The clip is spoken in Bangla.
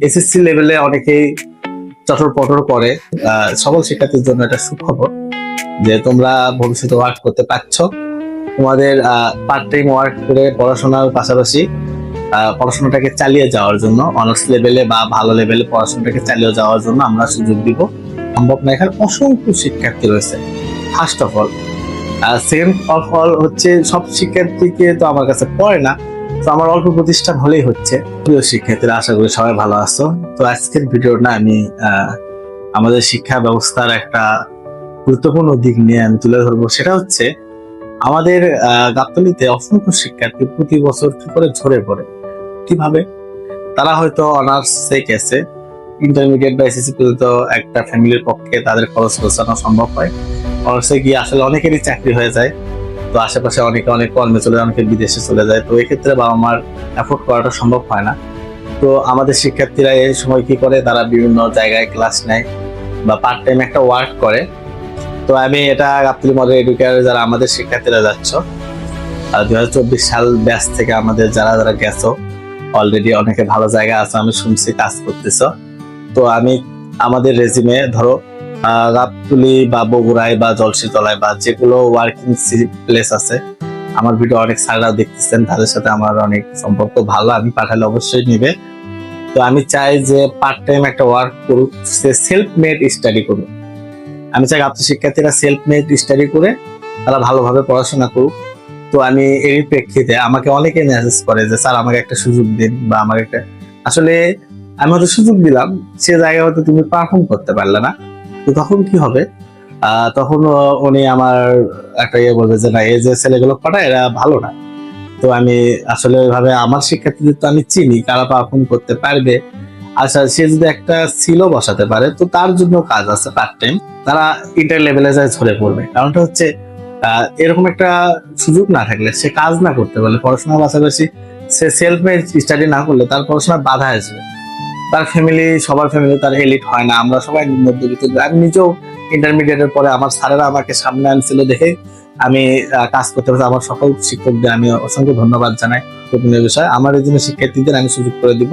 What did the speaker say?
এসএসসি লেভেলে অনেকেই চটর পটর করে। সকল শিক্ষার্থীর জন্য এটা সুখবর যে তোমরা ভবিষ্যতে ওয়ার্ক করতে পারছো। তোমাদের পার্ট টাইম ওয়ার্ক করে পড়াশোনার পাশাপাশি পড়াশোনাটাকে চালিয়ে যাওয়ার জন্য, অনার্স লেভেলে বা ভালো লেভেলে পড়াশোনাটাকে চালিয়ে যাওয়ার জন্য আমরা সুযোগ দিব। সম্ভব না, এখানে অসংখ্য শিক্ষার্থী রয়েছে। First of all, second of all হচ্ছে সব শিক্ষার্থীকে তো আমার কাছে পড়ে না, তো আমার অল্প প্রতিষ্ঠান হলেই হচ্ছে। প্রিয় শিক্ষার্থীরা, আশা করি সবাই ভালো আছো। তো আজকের ভিডিওটা আমি আমাদের শিক্ষা ব্যবস্থার একটা গুরুত্বপূর্ণ দিক নিয়ে আমি তুলে ধরবো। সেটা হচ্ছে আমাদের গাবতলীতে অসংখ্য শিক্ষার্থী প্রতি বছর কি করে ঝরে পড়ে। কিভাবে? তারা হয়তো অনার্সে গেছে, ইন্টারমিডিয়েট বা এসএসসি পর্যন্ত একটা ফ্যামিলির পক্ষে তাদের খরচ পৌঁছানো সম্ভব হয়। অনার্সে গিয়ে আসলে অনেকেরই চাকরি হয়ে যায়, তো আশেপাশে অনেকে অনেক কর্মে চলে যায়, অনেকে বিদেশে চলে যায়। তো এক্ষেত্রে বাবা মার অ্যাফোর্ড করাটা সম্ভব হয় না। তো আমাদের শিক্ষার্থীরা এই সময় কি করে, তারা বিভিন্ন জায়গায় ক্লাস নেয় বা পার্ট টাইম একটা ওয়ার্ক করে। তো আমি এটা গাবতলী মডেল এডুকেয়ার যারা আমাদের শিক্ষার্থীরা যাচ্ছ 2024 সাল ব্যাচ থেকে আমাদের যারা যারা গেছো, অলরেডি অনেকে ভালো জায়গা আছে, আমি শুনছি কাজ করতেছ। তো আমি আমাদের রেজিমে ধরো গাবতলী বা বগুড়ায় বা জলসিতলায় বা যেগুলো ওয়ার্কিং প্লেস আছে, আমার ভিডিও অনেক স্যাররা দেখতেছেন, তাদের সাথে আমার অনেক সম্পর্ক ভালো, আমি পাঠালে অবশ্যই নিবে। তো আমি চাই যে পার্ট টাইম একটা ওয়ার্ক করুক, সে সেলফ মেড স্টাডি করুক। আমি চাই গাবতলী শিক্ষার্থীরা সেলফ মেড স্টাডি করে তারা ভালোভাবে পড়াশোনা করুক। তো আমি এর প্রেক্ষিতে আমাকে অনেকে মেসেজ করে যে স্যার আমাকে একটা সুযোগ দিন, বা আমাকে একটা, আসলে আমি হয়তো সুযোগ দিলাম, সে জায়গায় হয়তো তুমি পারফর্ম করতে পারলে না। তো তখন কি হবে? তখন উনি আমার একটা বলবে যে না, এই যে ছেলেগুলো পাঠায় এরা ভালো না। তো আমি আসলে ওইভাবে আমার শিক্ষার্থীদের তো আমি চিনি কারা পারফর্ম করতে পারবে। আচ্ছা, সে যদি একটা সিলও বসাতে পারে তো তার জন্য কাজ আছে পার্ট টাইম। তারা ইন্টার লেভেলে যায় ঝরে পড়বে। কারণটা হচ্ছে এরকম একটা সুযোগ না থাকলে, সে কাজ না করতে পারলে, পড়াশোনার পাশাপাশি সে সেলফ মেড স্টাডি না করলে তার পড়াশোনার বাধা আসবে। তার ফ্যামিলি, সবার ফ্যামিলি তার এলিট হয় না, আমরা সবাই মধ্যবিত্ত। আমি নিজেও ইন্টারমিডিয়েটের পরে আমার স্যারেরা আমাকে সামনে আনছিল দেখে আমি কাজ করতে পারছি। আমার সকল শিক্ষকদের আমি অসংখ্য ধন্যবাদ জানাই। গোপনীয় বিষয় আমার এই জন্য শিক্ষার্থীদের আমি সুযোগ করে দিব।